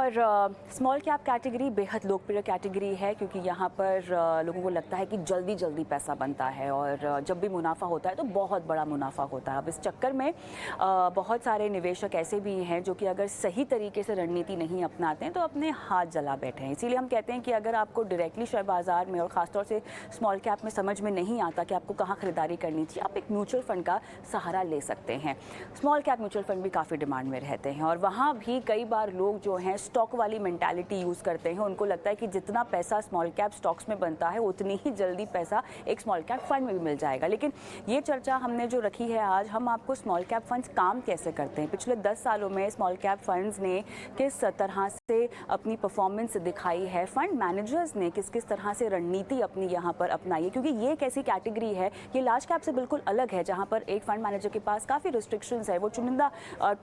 और small cap category बेहद लोकप्रिय कैटेगरी है क्योंकि यहाँ पर लोगों को लगता है कि जल्दी जल्दी पैसा बनता है और जब भी मुनाफा होता है तो बहुत बड़ा मुनाफा होता है। अब इस चक्कर में बहुत सारे निवेशक ऐसे भी हैं जो कि अगर सही तरीके से रणनीति नहीं अपनाते हैं तो अपने हाथ जला बैठे हैं। इसीलिए हम कहते हैं कि अगर आपको डायरेक्टली शेयर बाजार में और ख़ासतौर से स्मॉल कैप में समझ में नहीं आता कि आपको कहाँ खरीदारी करनी चाहिए, आप एक म्यूचुअल फंड का सहारा ले सकते हैं। स्मॉल कैप म्यूचुअल फंड भी काफ़ी डिमांड में रहते हैं और वहाँ भी कई बार लोग जो हैं स्टॉक वाली मेंटालिटी यूज़ करते हैं। उनको लगता है कि जितना पैसा स्मॉल कैप स्टॉक्स में बनता है उतनी ही जल्दी पैसा एक स्मॉल कैप फंड में भी मिल जाएगा। लेकिन ये चर्चा हमने जो रखी है आज, हम आपको स्मॉल कैप फंड्स काम कैसे करते हैं, पिछले 10 सालों में स्मॉल कैप फंड्स ने किस तरह से अपनी परफॉर्मेंस दिखाई है, फंड मैनेजर्स ने किस किस तरह से रणनीति अपनी यहाँ पर अपनाई है। क्योंकि ये एक ऐसी कैटेगरी है, ये लार्ज कैप से बिल्कुल अलग है जहाँ पर एक फंड मैनेजर के पास काफ़ी रिस्ट्रिक्शंस है। वो चुनिंदा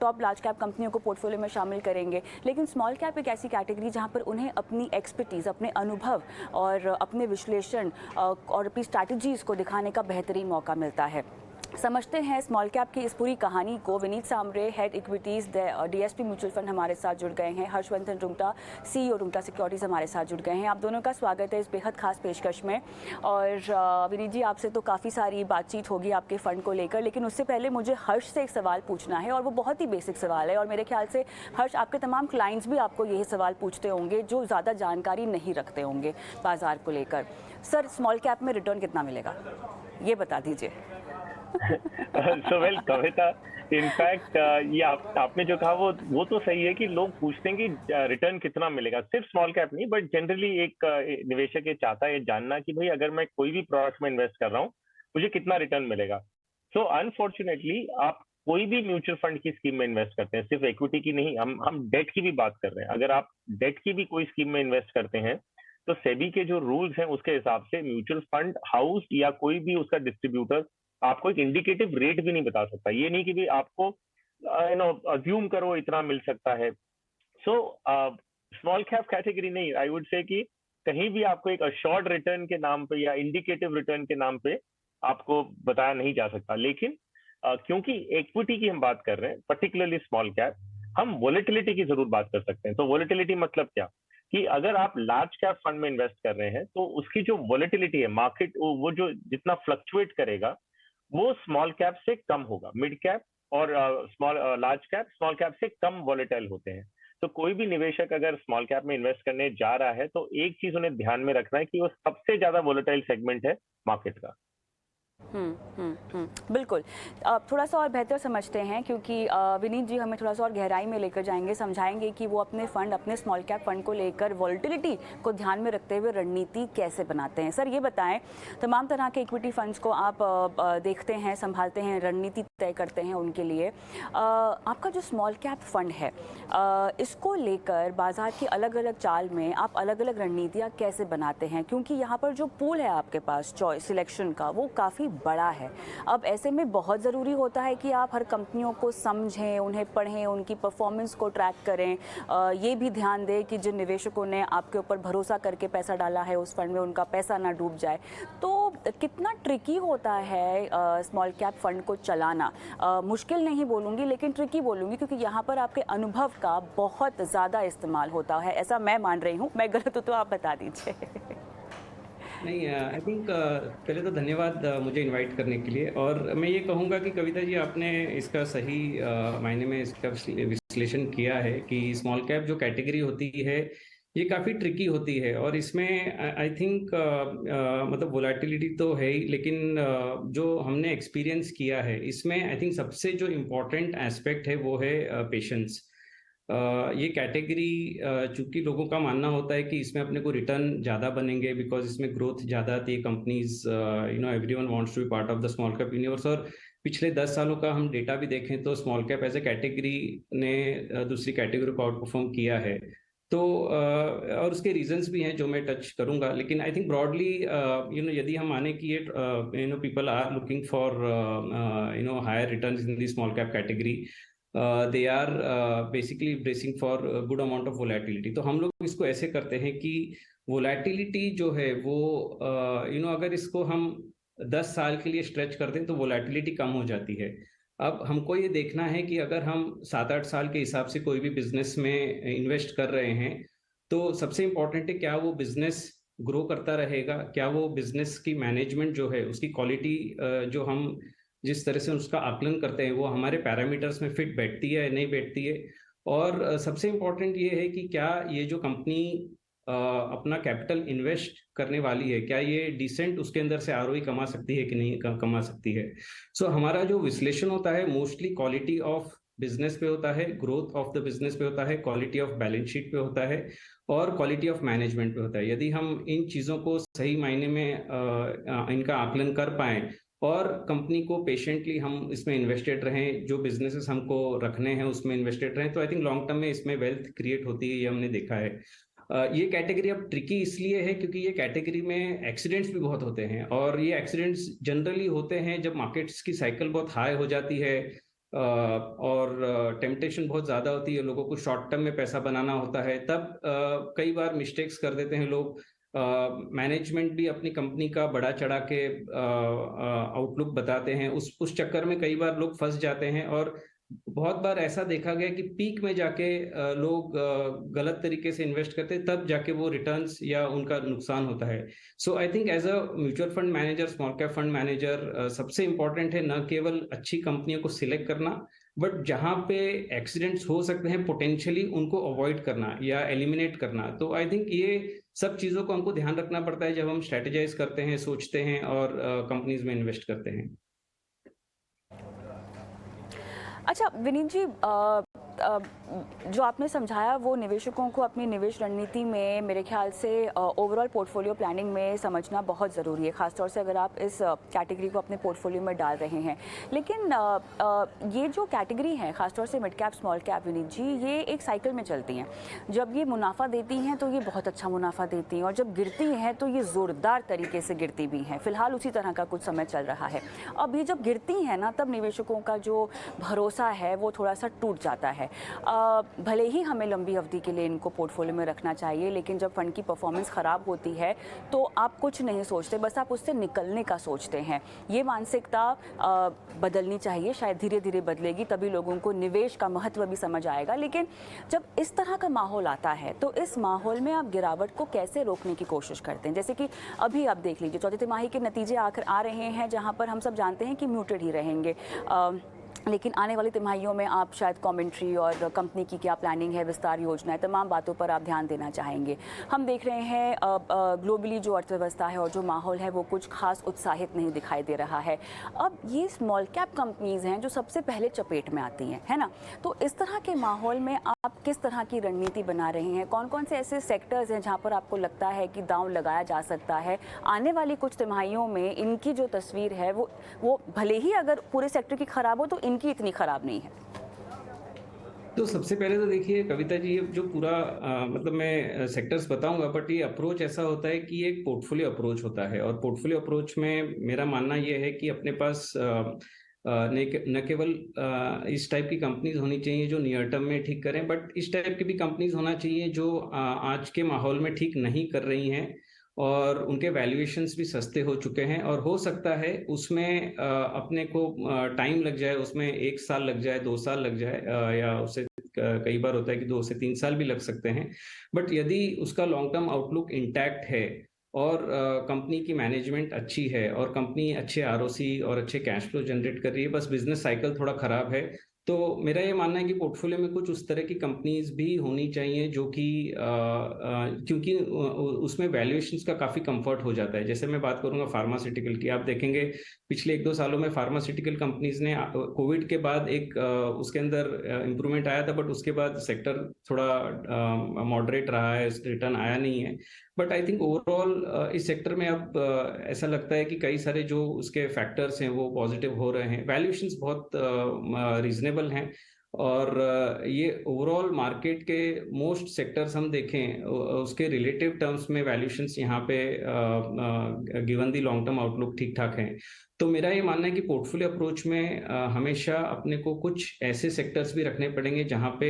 टॉप लार्ज कैप कंपनियों को पोर्टफोलियो में शामिल करेंगे, लेकिन स्मॉल कैप एक ऐसी कैटेगरी जहां पर उन्हें अपनी एक्सपर्टीज़, अपने अनुभव और अपने विश्लेषण और अपनी स्ट्रैटेजीज़ को दिखाने का बेहतरीन मौका मिलता है। समझते हैं स्मॉल कैप की इस पूरी कहानी को। Vineet Samre, head equities DSP mutual fund हमारे साथ जुड़ गए हैं। हर्षवर्धन रुंगटा, सीईओ रुंगटा सिक्योरिटीज़ हमारे साथ जुड़ गए हैं। आप दोनों का स्वागत है इस बेहद खास पेशकश में। और विनीत जी, आपसे तो काफ़ी सारी बातचीत होगी आपके फ़ंड को लेकर, लेकिन उससे पहले मुझे हर्ष से एक सवाल पूछना है और वो बहुत ही बेसिक सवाल है। और मेरे ख्याल से हर्ष, आपके तमाम क्लाइंट्स भी आपको यही सवाल पूछते होंगे जो ज़्यादा जानकारी नहीं रखते होंगे बाजार को लेकर। सर, स्मॉल कैप में रिटर्न कितना मिलेगा, ये बता दीजिए। सो वेल कविता, इनफैक्ट ये आपने जो कहा वो तो सही है कि लोग पूछते हैं कि रिटर्न कितना मिलेगा। सिर्फ स्मॉल कैप नहीं, बट जनरली एक निवेशक ये चाहता है जानना कि भाई अगर मैं कोई भी प्रोडक्ट में इन्वेस्ट कर रहा हूँ मुझे कितना रिटर्न मिलेगा। सो अनफॉर्चुनेटली आप कोई भी म्यूचुअल फंड की स्कीम में इन्वेस्ट करते हैं, सिर्फ इक्विटी की नहीं, हम डेट की भी बात कर रहे हैं। अगर आप डेट की भी कोई स्कीम में इन्वेस्ट करते हैं तो सेबी के जो रूल्स हैं उसके हिसाब से म्यूचुअल फंड हाउस या कोई भी उसका डिस्ट्रीब्यूटर आपको एक इंडिकेटिव रेट भी नहीं बता सकता। ये नहीं कि भी आपको अज्यूम करो इतना मिल सकता है। सो स्मॉल कैप कैटेगरी नहीं, आई वुड से कि कहीं भी आपको एक अश्योर्ड रिटर्न के नाम पे या इंडिकेटिव रिटर्न के नाम पे आपको बताया नहीं जा सकता। लेकिन क्योंकि इक्विटी की हम बात कर रहे हैं, पर्टिकुलरली स्मॉल कैप, हम वोलेटिलिटी की जरूर बात कर सकते हैं। तो वोलेटिलिटी मतलब क्या कि अगर आप लार्ज कैप फंड में इन्वेस्ट कर रहे हैं तो उसकी जो वोलेटिलिटी है, मार्केट वो जो जितना फ्लक्चुएट करेगा वो स्मॉल कैप से कम होगा। मिड कैप और लार्ज कैप स्मॉल कैप से कम वॉलेटाइल होते हैं। तो कोई भी निवेशक अगर स्मॉल कैप में इन्वेस्ट करने जा रहा है तो एक चीज उन्हें ध्यान में रखना है कि वो सबसे ज्यादा वॉलेटाइल सेगमेंट है मार्केट का। बिल्कुल। थोड़ा सा और बेहतर समझते हैं क्योंकि विनीत जी हमें थोड़ा सा और गहराई में लेकर जाएंगे, समझाएंगे कि वो अपने फंड, अपने स्मॉल कैप फंड को लेकर वॉलेटिलिटी को ध्यान में रखते हुए रणनीति कैसे बनाते हैं। सर, ये बताएं, तमाम तरह के इक्विटी फंड्स को आप देखते हैं, संभालते हैं, रणनीति तय करते हैं उनके लिए। आपका जो स्मॉल कैप फंड है, इसको लेकर बाजार की अलग अलग चाल में आप अलग अलग रणनीतियाँ कैसे बनाते हैं? क्योंकि यहाँ पर जो पूल है आपके पास चॉइस सिलेक्शन का, वो काफ़ी बड़ा है। अब ऐसे में बहुत ज़रूरी होता है कि आप हर कंपनियों को समझें, उन्हें पढ़ें, उनकी परफॉर्मेंस को ट्रैक करें, ये भी ध्यान दें कि जिन निवेशकों ने आपके ऊपर भरोसा करके पैसा डाला है उस फंड में, उनका पैसा ना डूब जाए। तो कितना ट्रिकी होता है स्मॉल कैप फंड को चलाना? मुश्किल नहीं बोलूँगी लेकिन ट्रिकी बोलूँगी, क्योंकि यहाँ पर आपके अनुभव का बहुत ज़्यादा इस्तेमाल होता है, ऐसा मैं मान रही हूँ। मैं गलत हूँ तो आप बता दीजिए। नहीं, आई थिंक पहले तो धन्यवाद मुझे इनवाइट करने के लिए। और मैं ये कहूँगा कि कविता जी, आपने इसका सही मायने में इसका विश्लेषण किया है कि स्मॉल कैप जो कैटेगरी होती है ये काफ़ी ट्रिकी होती है। और इसमें आई थिंक मतलब वोलेटिलिटी तो है ही, लेकिन जो हमने एक्सपीरियंस किया है इसमें आई थिंक सबसे जो इम्पोर्टेंट एस्पेक्ट है वो है पेशेंस। ये कैटेगरी चूंकि लोगों का मानना होता है कि इसमें अपने को रिटर्न ज़्यादा बनेंगे बिकॉज इसमें ग्रोथ ज़्यादा आती है, companies everyone wants to be part of the small cap universe. और पिछले 10 सालों का हम डेटा भी देखें तो small cap as a category ने दूसरी कैटेगरी को आउट परफॉर्म किया है। तो और उसके रीजंस भी हैं जो मैं टच करूंगा, लेकिन आई थिंक ब्रॉडली यदि हम माने कि ये people are looking for higher returns in the small cap category, they are basically bracing for good amount of volatility. तो हम लोग इसको ऐसे करते हैं कि वोलेटिलिटी जो है वो अगर इसको हम 10 साल के लिए स्ट्रेच कर दें तो वोलेटिलिटी कम हो जाती है। अब हमको ये देखना है कि अगर हम 7-8 साल के हिसाब से कोई भी बिजनेस में इन्वेस्ट कर रहे हैं, तो सबसे इम्पोर्टेंट है क्या वो बिजनेस ग्रो करता रहेगा, क्या वो बिजनेस की मैनेजमेंट जो है उसकी क्वालिटी जो हम जिस तरह से उसका आकलन करते हैं वो हमारे पैरामीटर्स में फिट बैठती है या नहीं बैठती है। और सबसे इम्पोर्टेंट ये है कि क्या ये जो कंपनी अपना कैपिटल इन्वेस्ट करने वाली है, क्या ये डिसेंट उसके अंदर से आरओई कमा सकती है कि नहीं कमा सकती है। सो हमारा जो विश्लेषण होता है मोस्टली क्वालिटी ऑफ बिजनेस पे होता है, ग्रोथ ऑफ द बिजनेस पे होता है, क्वालिटी ऑफ बैलेंस शीट पे होता है और क्वालिटी ऑफ मैनेजमेंट पे होता है। यदि हम इन चीज़ों को सही मायने में इनका आकलन कर पाएं और कंपनी को पेशेंटली हम इसमें इन्वेस्टेड रहें, जो बिजनेसेस हमको रखने हैं उसमें इन्वेस्टेड रहें, तो आई थिंक लॉन्ग टर्म में इसमें वेल्थ क्रिएट होती है, ये हमने देखा है। ये कैटेगरी अब ट्रिकी इसलिए है क्योंकि ये कैटेगरी में एक्सीडेंट्स भी बहुत होते हैं और ये एक्सीडेंट्स जनरली होते हैं जब मार्केट्स की साइकिल बहुत हाई हो जाती है और टेम्पटेशन बहुत ज़्यादा होती है, लोगों को शॉर्ट टर्म में पैसा बनाना होता है, तब कई बार मिस्टेक्स कर देते हैं लोग। मैनेजमेंट भी अपनी कंपनी का बड़ा चढ़ा के आउटलुक बताते हैं, उस चक्कर में कई बार लोग फंस जाते हैं और बहुत बार ऐसा देखा गया कि पीक में जाके लोग गलत तरीके से इन्वेस्ट करते हैं, तब जाके वो रिटर्न्स या उनका नुकसान होता है। So I think as a mutual fund manager, small cap fund manager, सबसे इंपॉर्टेंट है न केवल अच्छी कंपनियों को सिलेक्ट करना, बट जहां पे एक्सीडेंट्स हो सकते हैं पोटेंशियली उनको अवॉइड करना या एलिमिनेट करना। तो आई थिंक ये सब चीजों को हमको ध्यान रखना पड़ता है जब हम स्ट्रेटेजाइज करते हैं, सोचते हैं और कंपनीज में इन्वेस्ट करते हैं। अच्छा विनीत जी, जो आपने समझाया वो निवेशकों को अपनी निवेश रणनीति में मेरे ख्याल से ओवरऑल पोर्टफोलियो प्लानिंग में समझना बहुत ज़रूरी है, खासतौर से अगर आप इस कैटेगरी को अपने पोर्टफोलियो में डाल रहे हैं। लेकिन ये जो कैटेगरी है खासतौर से mid cap small cap Vineet ji, ये एक साइकिल में चलती हैं। जब ये मुनाफा देती हैं तो ये बहुत अच्छा मुनाफा देती हैं और जब गिरती हैं तो ये ज़ोरदार तरीके से गिरती भी हैं। फिलहाल उसी तरह का कुछ समय चल रहा है। अब ये जब गिरती हैं ना, तब निवेशकों का जो भरोसा है वो थोड़ा सा टूट जाता है। भले ही हमें लंबी अवधि के लिए इनको पोर्टफोलियो में रखना चाहिए, लेकिन जब फंड की परफॉर्मेंस ख़राब होती है तो आप कुछ नहीं सोचते, बस आप उससे निकलने का सोचते हैं। ये मानसिकता बदलनी चाहिए, शायद धीरे धीरे बदलेगी, तभी लोगों को निवेश का महत्व भी समझ आएगा। लेकिन जब इस तरह का माहौल आता है तो इस माहौल में आप गिरावट को कैसे रोकने की कोशिश करते हैं? जैसे कि अभी आप देख लीजिए, चौथी तिमाही के नतीजे आकर आ रहे हैं जहाँ पर हम सब जानते हैं कि म्यूटेड ही रहेंगे, लेकिन आने वाली तिमाहियों में आप शायद कमेंट्री और कंपनी की क्या प्लानिंग है, विस्तार योजना है, तमाम बातों पर आप ध्यान देना चाहेंगे। हम देख रहे हैं ग्लोबली जो अर्थव्यवस्था है और जो माहौल है वो कुछ खास उत्साहित नहीं दिखाई दे रहा है। अब ये स्मॉल कैप कंपनीज़ हैं जो सबसे पहले चपेट में आती हैं, है ना? तो इस तरह के माहौल में आप किस तरह की रणनीति बना रहे हैं? कौन कौन से ऐसे सेक्टर्स हैं जहाँ पर आपको लगता है कि दांव लगाया जा सकता है? आने वाली कुछ तिमाहियों में इनकी जो तस्वीर है वो भले ही अगर पूरे सेक्टर की खराब हो तो इनकी इतनी खराब नहीं है। तो सबसे पहले तो देखिए कविता जी, ये जो पूरा मतलब मैं सेक्टर्स बताऊंगा, बट ये अप्रोच ऐसा होता है कि ये एक पोर्टफोलियो अप्रोच होता है और पोर्टफोलियो अप्रोच में मेरा मानना ये है कि अपने पास न केवल इस टाइप की कंपनीज होनी चाहिए जो नियर टर्म में ठीक करें, बट इस टाइप की भी कंपनीज होना चाहिए जो आज के माहौल में ठीक नहीं कर रही हैं और उनके वैल्यूएशंस भी सस्ते हो चुके हैं और हो सकता है उसमें अपने को टाइम लग जाए, उसमें 1 साल लग जाए, 2 साल लग जाए या उससे कई बार होता है कि 2 से 3 साल भी लग सकते हैं। बट यदि उसका लॉन्ग टर्म आउटलुक इंटैक्ट है और कंपनी की मैनेजमेंट अच्छी है और कंपनी अच्छे आरओसी और अच्छे कैश फ्लो जनरेट कर रही है, बस बिजनेस साइकिल थोड़ा खराब है, तो मेरा ये मानना है कि पोर्टफोलियो में कुछ उस तरह की कंपनीज भी होनी चाहिए जो कि क्योंकि उसमें वैल्यूएशंस का काफी कंफर्ट हो जाता है। जैसे मैं बात करूंगा फार्मास्यूटिकल की, आप देखेंगे पिछले 1-2 सालों में फार्मास्यूटिकल कंपनीज ने कोविड के बाद एक उसके अंदर इम्प्रूवमेंट आया था, बट उसके बाद सेक्टर थोड़ा मॉडरेट रहा है, रिटर्न आया नहीं है। बट आई थिंक ओवरऑल इस सेक्टर में अब ऐसा लगता है कि कई सारे जो उसके फैक्टर्स हैं वो पॉजिटिव हो रहे हैं, वैल्यूएशंस बहुत रीजनेबल हैं और ये ओवरऑल मार्केट के मोस्ट सेक्टर्स हम देखें उसके रिलेटिव टर्म्स में वैल्यूएशंस यहाँ पे given the long term outlook ठीक ठाक हैं। तो मेरा ये मानना है कि पोर्टफोलियो अप्रोच में हमेशा अपने को कुछ ऐसे सेक्टर्स भी रखने पड़ेंगे जहाँ पे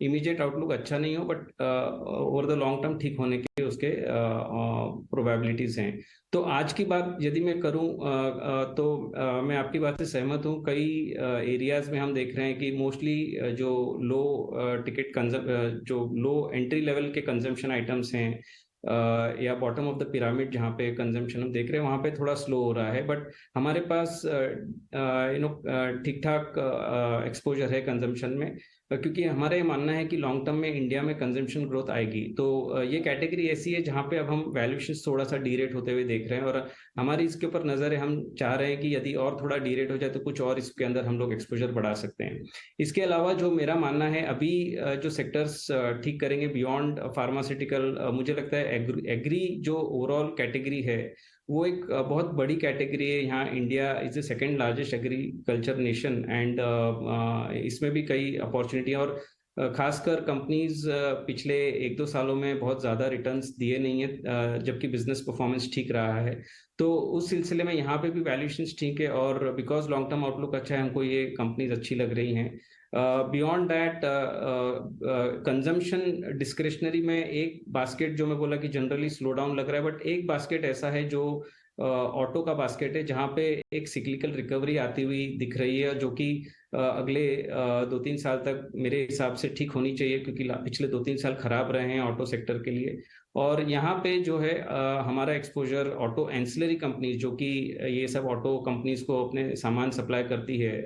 इमीडिएट आउटलुक अच्छा नहीं हो, but over the long term ठीक होने के उसके प्रोबेबिलिटीज हैं। तो आज की बात यदि मैं करूं, तो मैं आपकी बात से सहमत हूं। कई एरियाज में हम देख रहे हैं कि मोस्टली जो लो टिकट जो लो एंट्री लेवल के कंजम्पशन आइटम्स हैं, या बॉटम ऑफ द पिरामिड जहाँ पे कंजम्पशन हम देख रहे हैं, वहाँ पे थोड़ा स्लो हो रहा है। बट हमारे पास ठीक ठाक एक्सपोजर है कंजम्पशन में, क्योंकि हमारा ये मानना है कि लॉन्ग टर्म में इंडिया में कंजम्पशन ग्रोथ आएगी। तो ये कैटेगरी ऐसी है जहाँ पे अब हम वैल्यूएशन थोड़ा सा डीरेट होते हुए देख रहे हैं, और हमारी इसके ऊपर नजर है। हम चाह रहे हैं कि यदि और थोड़ा डीरेट हो जाए तो कुछ और इसके अंदर हम लोग एक्सपोजर बढ़ा सकते हैं। इसके अलावा जो मेरा मानना है, अभी जो सेक्टर्स ठीक करेंगे बियॉन्ड फार्मास्यूटिकल, मुझे लगता है एग्री जो ओवरऑल कैटेगरी है वो एक बहुत बड़ी कैटेगरी है। यहाँ India is the second largest agriculture nation, and इसमें भी कई अपॉर्चुनिटी, और खासकर कंपनीज पिछले 1-2 सालों में बहुत ज़्यादा रिटर्न्स दिए नहीं है, जबकि बिजनेस परफॉर्मेंस ठीक रहा है। तो उस सिलसिले में यहाँ पे भी वैल्यूएशंस ठीक है, और बिकॉज लॉन्ग टर्म आउटलुक अच्छा है, हमको ये कंपनीज अच्छी लग रही हैं। बियॉन्ड दैट कंजम्पशन डिस्क्रिशनरी में एक बास्केट जो मैं बोला कि जनरली स्लो डाउन लग रहा है, बट एक बास्केट ऐसा है जो ऑटो का बास्केट है, जहाँ पे एक सिक्लिकल रिकवरी आती हुई दिख रही है, जो कि अगले 2-3 साल तक मेरे हिसाब से ठीक होनी चाहिए, क्योंकि पिछले 2-3 साल खराब रहे हैं ऑटो सेक्टर के लिए। और यहाँ पे जो है हमारा एक्सपोजर ऑटो एंसिलरी कंपनीज, जो कि ये सब ऑटो कंपनीज को अपने सामान सप्लाई करती है,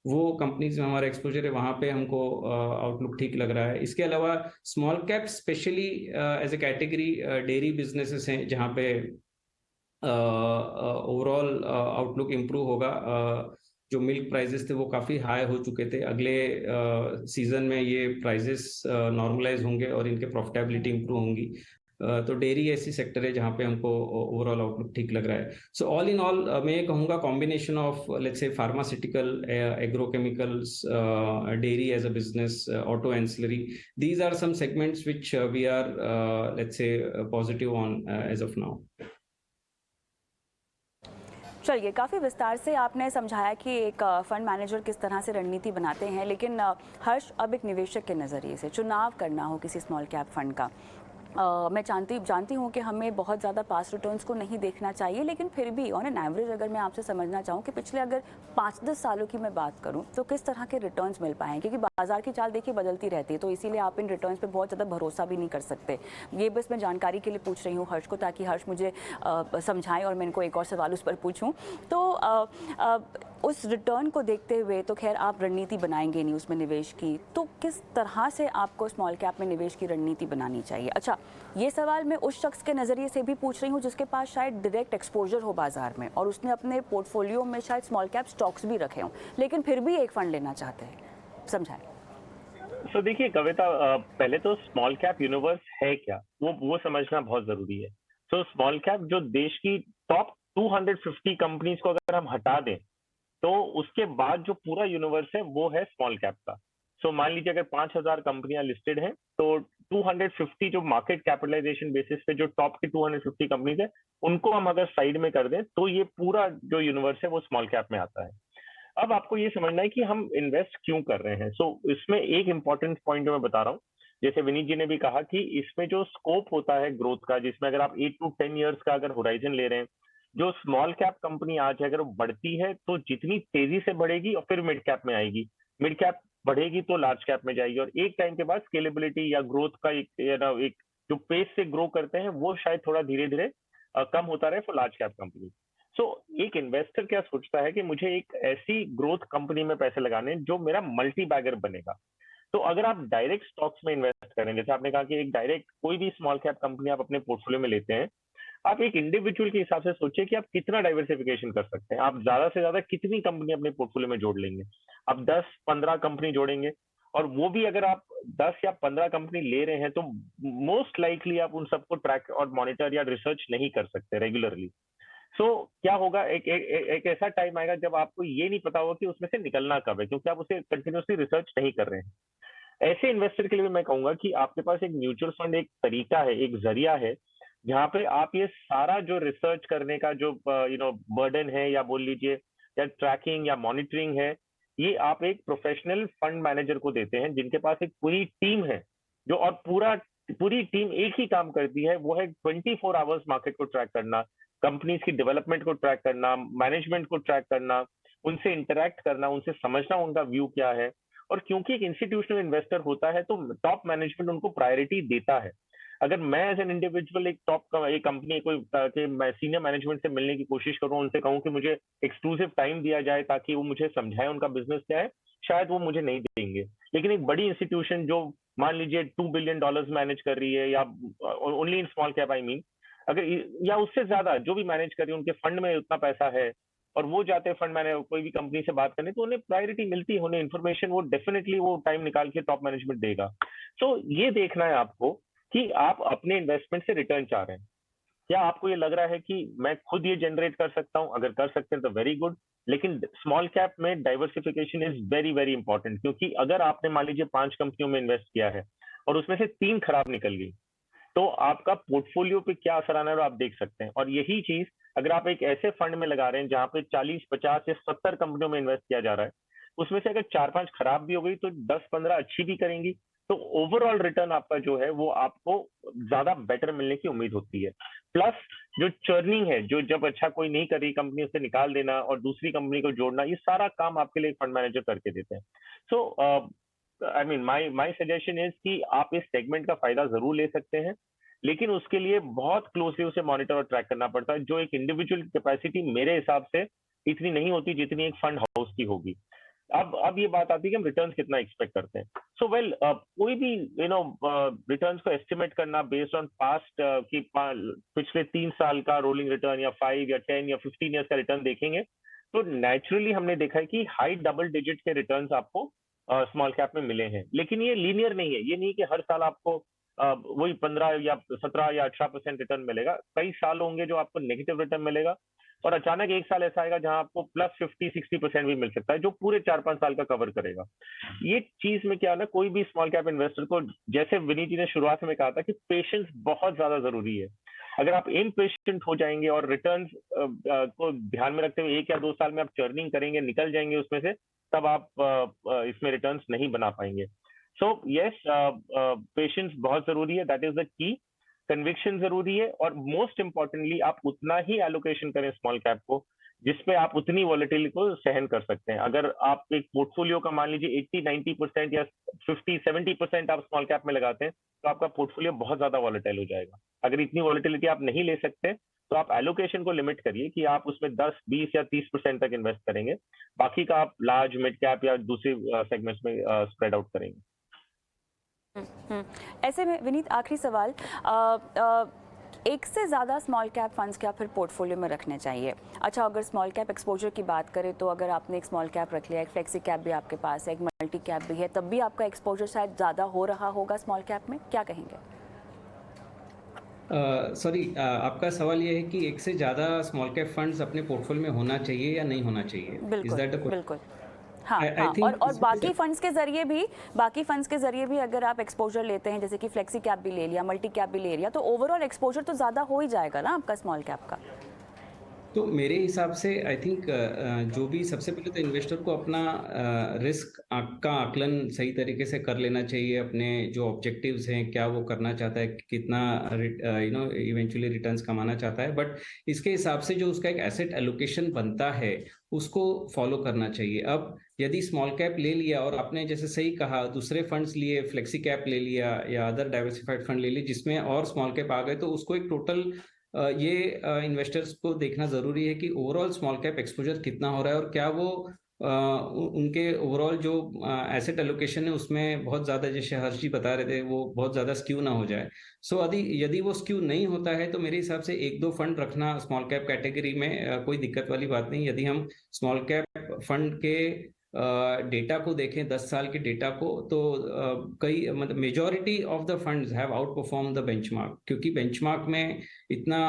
वो कंपनीज में हमारा एक्सपोजर है, वहाँ पे हमको आउटलुक ठीक लग रहा है। इसके अलावा small cap specially as a category dairy businesses हैं, जहाँ पे ओवरऑल आउटलुक इम्प्रूव होगा। जो मिल्क प्राइसेस थे वो काफ़ी हाई हो चुके थे, अगले सीजन में ये प्राइसेस नॉर्मलाइज होंगे और इनके प्रॉफिटेबिलिटी इम्प्रूव होंगी। तो डेयरी ऐसी सेक्टर है जहाँ पे हमको ओवरऑल आउटलुक ठीक लग रहा है। सो ऑल इन ऑल मैं ये कहूँगा combination of let's say pharmaceutical, agrochemicals, dairy as a business, auto ancillary, these are some segments which we are let's say positive on as of now. चलिए, काफ़ी विस्तार से आपने समझाया कि एक फ़ंड मैनेजर किस तरह से रणनीति बनाते हैं, लेकिन हर्ष, अब एक निवेशक के नज़रिए से चुनाव करना हो किसी स्मॉल कैप फंड का, मैं जानती हूँ कि हमें बहुत ज़्यादा पास रिटर्न्स को नहीं देखना चाहिए, लेकिन फिर भी ऑन एन एवरेज अगर मैं आपसे समझना चाहूँ कि पिछले अगर 5-10 सालों की मैं बात करूँ तो किस तरह के रिटर्न्स मिल पाए हैं, क्योंकि बाजार की चाल देखिए बदलती रहती है, तो इसीलिए आप इन रिटर्न्स पे बहुत ज़्यादा भरोसा भी नहीं कर सकते। ये बस मैं जानकारी के लिए पूछ रही हूँ हर्ष को, ताकि हर्ष मुझे समझाएं और मैं इनको एक और सवाल उस पर पूछूँ। तो उस रिटर्न को देखते हुए तो खैर आप रणनीति बनाएंगे नहीं उसमें निवेश की, तो किस तरह से आपको स्मॉल कैप में निवेश की रणनीति बनानी चाहिए? अच्छा, ये सवाल मैं उस शख्स के नज़रिए से भी पूछ रही हूँ जिसके पास शायद डायरेक्ट एक्सपोजर हो बाजार में और उसने अपने पोर्टफोलियो में शायद स्मॉल कैप स्टॉक्स भी रखे हों, लेकिन फिर भी एक फंड लेना चाहते हैं। समझाएं। तो देखिए कविता, पहले तो स्मॉल कैप यूनिवर्स है क्या, वो समझना बहुत जरूरी है। तो स्मॉल कैप जो देश की टॉप 250 कंपनीज को अगर हम हटा दें, तो उसके बाद जो पूरा यूनिवर्स है वो है स्मॉल कैप का। सो मान लीजिए अगर 5,000 कंपनियां लिस्टेड हैं, तो 250 जो मार्केट कैपिटलाइजेशन बेसिस पे जो टॉप की 250 कंपनीज है, उनको हम अगर साइड में कर दें तो ये पूरा जो यूनिवर्स है वो स्मॉल कैप में आता है। अब आपको ये समझना है कि हम इन्वेस्ट क्यों कर रहे हैं। सो इसमें एक इंपॉर्टेंट पॉइंट जो मैं बता रहा हूँ, जैसे विनीत जी ने भी कहा कि इसमें जो स्कोप होता है ग्रोथ का, जिसमें अगर आप 8 to 10 ईयर्स का अगर होराइजन ले रहे हैं, जो स्मॉल कैप कंपनी आज अगर वो बढ़ती है तो जितनी तेजी से बढ़ेगी और फिर मिड कैप में आएगी, मिड कैप बढ़ेगी तो लार्ज कैप में जाएगी, और एक टाइम के बाद स्केलेबिलिटी या ग्रोथ का एक जो पेस से ग्रो करते हैं वो शायद थोड़ा धीरे धीरे कम होता रहे फॉर लार्ज कैप कंपनी। सो एक इन्वेस्टर क्या सोचता है कि मुझे एक ऐसी ग्रोथ कंपनी में पैसे लगाने जो मेरा मल्टी बैगर बनेगा। तो अगर आप डायरेक्ट स्टॉक्स में इन्वेस्ट करें, जैसे आपने कहा कि एक डायरेक्ट कोई भी स्मॉल कैप कंपनी आप अपने पोर्टफोलियो में लेते हैं, आप एक इंडिविजुअल के हिसाब से सोचिए कि आप कितना डाइवर्सिफिकेशन कर सकते हैं। आप ज्यादा से ज्यादा कितनी कंपनी अपने पोर्टफोलियो में जोड़ लेंगे? आप 10-15 कंपनी जोड़ेंगे, और वो भी अगर आप 10 या 15 कंपनी ले रहे हैं तो मोस्ट लाइकली आप उन सबको ट्रैक और मॉनिटर या रिसर्च नहीं कर सकते रेगुलरली। सो क्या होगा, एक ऐसा टाइम आएगा जब आपको ये नहीं पता होगा कि उसमें से निकलना कब है, क्योंकि आप उसे कंटिन्यूसली रिसर्च नहीं कर रहे हैं। ऐसे इन्वेस्टर के लिए भी मैं कहूंगा कि आपके पास एक म्यूचुअल फंड एक तरीका है, एक जरिया है जहाँ पे आप ये सारा जो रिसर्च करने का जो बर्डन है, या बोल लीजिए, या ट्रैकिंग या मॉनिटरिंग है, ये आप एक प्रोफेशनल फंड मैनेजर को देते हैं, जिनके पास एक पूरी टीम है, जो और पूरी टीम एक ही काम करती है, वो है 24 आवर्स मार्केट को ट्रैक करना, कंपनीज की डेवलपमेंट को ट्रैक करना, मैनेजमेंट को ट्रैक करना, उनसे इंटरेक्ट करना, उनसे समझना उनका व्यू क्या है। और क्योंकि एक इंस्टीट्यूशनल इन्वेस्टर होता है, तो टॉप मैनेजमेंट उनको प्रायोरिटी देता है। अगर मैं एज एन इंडिविजुअल एक एक कंपनी कोई के मैं सीनियर मैनेजमेंट से मिलने की कोशिश करूं, उनसे कहूं कि मुझे एक्सक्लूसिव टाइम दिया जाए ताकि वो मुझे समझाए उनका बिजनेस क्या है, शायद वो मुझे नहीं देंगे। लेकिन एक बड़ी इंस्टीट्यूशन जो मान लीजिए $2 बिलियन मैनेज कर रही है, या only in small cap I mean, अगर या उससे ज्यादा जो भी मैनेज कर रही है, उनके फंड में उतना पैसा है, और वो जाते हैं फंड मैनेजर कोई भी कंपनी से बात करने, तो उन्हें प्रायोरिटी मिलती है, उन्हें इन्फॉर्मेशन वो डेफिनेटली वो टाइम निकाल के टॉप मैनेजमेंट देगा। तो ये देखना है आपको कि आप अपने इन्वेस्टमेंट से रिटर्न चाह रहे हैं। क्या आपको ये लग रहा है कि मैं खुद ये जनरेट कर सकता हूं? अगर कर सकते हैं तो वेरी गुड। लेकिन स्मॉल कैप में diversification is very very important, क्योंकि अगर आपने मान लीजिए 5 कंपनियों में इन्वेस्ट किया है और उसमें से 3 खराब निकल गई, तो आपका पोर्टफोलियो पे क्या असर आना है वो आप देख सकते हैं। और यही चीज अगर आप एक ऐसे फंड में लगा रहे हैं जहां पे 40, 50 या 70 कंपनियों में इन्वेस्ट किया जा रहा है, उसमें से अगर 4-5 खराब भी हो गई तो 10-15 अच्छी भी करेंगी, तो ओवरऑल रिटर्न आपका जो है वो आपको ज्यादा बेटर मिलने की उम्मीद होती है। प्लस जो चर्निंग है, जो जब अच्छा कोई नहीं कर रही कंपनी उसे निकाल देना और दूसरी कंपनी को जोड़ना, ये सारा काम आपके लिए फंड मैनेजर करके देते हैं। So I mean my suggestion is कि आप इस सेगमेंट का फायदा जरूर ले सकते हैं, लेकिन उसके लिए बहुत क्लोजली उसे मॉनिटर और ट्रैक करना पड़ता है, जो एक इंडिविजुअल कैपेसिटी मेरे हिसाब से इतनी नहीं होती जितनी एक फंड हाउस की होगी। अब ये बात आती है कि हम रिटर्न्स कितना एक्सपेक्ट करते हैं। सो वेल कोई भी रिटर्न्स को एस्टिमेट करना बेस्ड ऑन पास्ट की पिछले 3 साल का रोलिंग रिटर्न, या 5 या 10 या 15 ईयर्स का रिटर्न देखेंगे, तो नेचुरली हमने देखा है कि हाई डबल डिजिट के रिटर्न्स आपको स्मॉल कैप में मिले हैं। लेकिन ये लीनियर नहीं है, ये नहीं कि हर साल आपको वही 15 या 17 या 18% रिटर्न मिलेगा। कई साल होंगे जो आपको नेगेटिव रिटर्न मिलेगा, और अचानक एक साल ऐसा आएगा जहां आपको +50-60% भी मिल सकता है, जो पूरे 4-5 साल का कवर करेगा। ये चीज में क्या है ना, कोई भी स्मॉल कैप इन्वेस्टर को, जैसे विनीत जी ने शुरुआत में कहा था, कि पेशेंस बहुत ज्यादा जरूरी है। अगर आप इम्पेशेंट हो जाएंगे और रिटर्न्स को ध्यान में रखते हुए 1 या 2 साल में आप चर्निंग करेंगे, निकल जाएंगे उसमें से, तब आप इसमें रिटर्न्स नहीं बना पाएंगे। सो यस, पेशेंस बहुत जरूरी है, that is the key. Conviction जरूरी है, और मोस्ट इंपॉर्टेंटली आप उतना ही एलोकेशन करें स्मॉल कैप को जिसपे आप उतनी वॉलेटिलिटी को सहन कर सकते हैं। अगर आप एक पोर्टफोलियो का मान लीजिए 80-90% या 50-70% आप स्मॉल कैप में लगाते हैं, तो आपका पोर्टफोलियो बहुत ज्यादा वॉलेटाइल हो जाएगा। अगर इतनी वॉलेटिलिटी आप नहीं ले सकते, तो आप एलोकेशन को लिमिट करिए कि आप उसमें 10, 20 या 30% तक इन्वेस्ट करेंगे, बाकी का आप लार्ज मिड कैप या दूसरे सेगमेंट्स में स्प्रेड आउट करेंगे। ऐसे में विनीत, आखिरी सवाल, एक से ज़्यादा स्मॉल कैप फंड्स क्या फिर पोर्टफोलियो में रखने चाहिए? अच्छा, अगर स्मॉल कैप एक्सपोजर की बात करें तो अगर आपने एक स्मॉल कैप रख लिया, एक फ्लेक्सी कैप भी आपके पास है, एक मल्टी कैप भी है, तब भी आपका एक्सपोजर शायद ज़्यादा हो रहा होगा स्मॉल कैप में, क्या कहेंगे? सॉरी, आपका सवाल ये है कि एक से ज़्यादा स्मॉल कैप फंड्स अपने पोर्टफोलियो में होना चाहिए या नहीं होना चाहिए? इज बिल्कुल, दैट द क्वेश्चन? बिल्कुल। हाँ आई हाँ, थिंक और बाकी फंड्स के जरिए भी अगर आप एक्सपोजर लेते हैं, जैसे कि फ्लेक्सी कैप भी ले लिया, मल्टी कैप भी ले लिया, तो ओवरऑल एक्सपोजर तो ज़्यादा हो ही जाएगा ना आपका स्मॉल कैप का। तो मेरे हिसाब से आई थिंक जो भी, सबसे पहले तो इन्वेस्टर को अपना रिस्क का आकलन सही तरीके से कर लेना चाहिए। अपने जो ऑब्जेक्टिव्स हैं, क्या वो करना चाहता है, कितना इवेंचुअली रिटर्न्स कमाना चाहता है, बट इसके हिसाब से जो उसका एक एसेट एलोकेशन बनता है उसको फॉलो करना चाहिए। अब यदि स्मॉल कैप ले लिया और आपने जैसे सही कहा दूसरे फंड्स लिए, फ्लेक्सी कैप ले लिया या अदर डाइवर्सिफाइड फंड ले लिए जिसमें और स्मॉल कैप आ गए, तो उसको एक टोटल ये इन्वेस्टर्स को देखना जरूरी है कि ओवरऑल स्मॉल कैप एक्सपोजर कितना हो रहा है, और क्या वो उनके ओवरऑल जो एसेट एलोकेशन है उसमें बहुत ज्यादा, जैसे हर्ष जी बता रहे थे, वो बहुत ज्यादा स्क्यू ना हो जाए। सो यदि वो स्क्यू नहीं होता है तो मेरे हिसाब से 1-2 फंड रखना स्मॉल कैप कैटेगरी में कोई दिक्कत वाली बात नहीं। यदि हम स्मॉल कैप फंड के डेटा को देखें, 10 साल के डेटा को, तो कई मतलब majority of the funds have out perform the benchmark, क्योंकि बेंचमार्क में इतना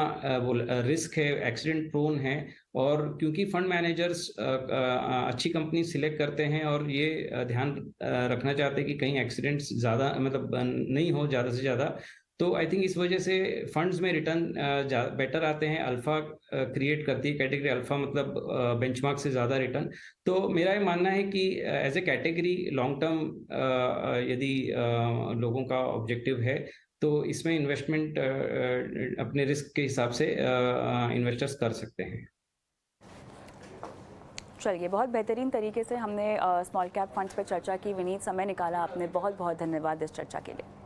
वो रिस्क है, एक्सीडेंट प्रोन है, और क्योंकि फंड मैनेजर्स अच्छी कंपनी सिलेक्ट करते हैं और ये ध्यान रखना चाहते हैं कि कहीं एक्सीडेंट्स ज़्यादा मतलब नहीं हो ज़्यादा से ज़्यादा, तो आई थिंक इस वजह से फंड्स में रिटर्न बेटर आते हैं। अल्फा क्रिएट करती है कैटेगरी, अल्फा मतलब बेंचमार्क से ज़्यादा रिटर्न। तो मेरा ये मानना है कि as a category long term यदि लोगों का ऑब्जेक्टिव है तो इसमें इन्वेस्टमेंट अपने रिस्क के हिसाब से इन्वेस्टर्स कर सकते हैं। चलिए, बहुत बेहतरीन तरीके से हमने स्मॉल कैप फंड्स पे चर्चा की। विनीत, समय निकाला आपने, बहुत बहुत धन्यवाद इस चर्चा के लिए।